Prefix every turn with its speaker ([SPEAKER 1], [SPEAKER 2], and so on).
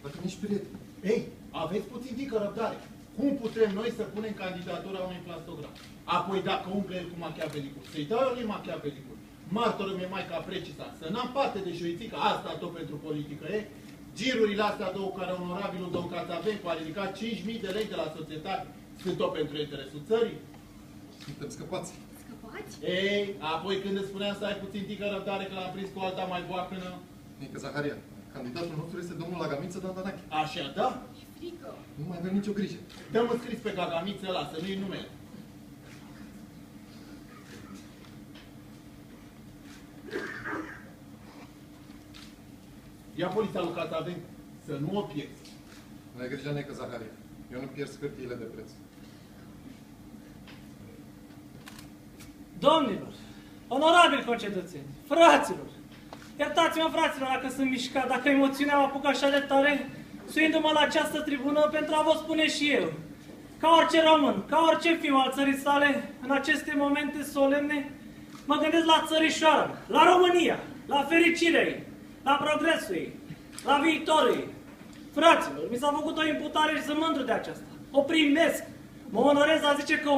[SPEAKER 1] Poate nici prieteni.
[SPEAKER 2] Ei, aveți puțin tică răbdare. Cum putem noi să punem candidatura unui plastograf? Apoi dacă umple el cu machiavelicuri, să-i dau eu lui machiavelicuri. Martorul mi-e mai ca precisa, să n-am parte de șoițică, asta tot pentru politică, e? Girurile astea două care onorabilul domn Catavencu a ridicat 5.000 de lei de la societate, sunt tot pentru interesul țării?
[SPEAKER 1] Suntem scăpați.
[SPEAKER 3] Scăpați?
[SPEAKER 2] Ei, apoi când îți spuneam să ai puțin tică răbdare că l-am prins cu alta mai boacână?
[SPEAKER 1] Nică Zaharia, candidatul nostru este domnul Agamiță Dandanache.
[SPEAKER 2] Așa, da?
[SPEAKER 3] E frică.
[SPEAKER 1] Nu mai avem nicio grijă.
[SPEAKER 2] Dă-mă scris pe Gagamiță ăla, să nu-i numele. Ia poliția lui Catavencu, să nu o pierzi.
[SPEAKER 1] Nu ai grijă, Nică Zaharia. Eu nu pierd hârtiile de preț.
[SPEAKER 4] Domnilor, onorabili concetățeni, fraților, iertați-mă, fraților, dacă sunt mișcat, dacă emoțiunea m-a apucat așa de tare, suindu-mă la această tribună pentru a vă spune și eu, ca orice român, ca orice fiu al țării sale, în aceste momente solemne, mă gândesc la țărișoară, la România, la fericirea ei, la progresul ei, la viitorul ei. Fraților, mi s-a făcut o imputare și sunt mândru de aceasta. O primesc. Mă onorez a zice că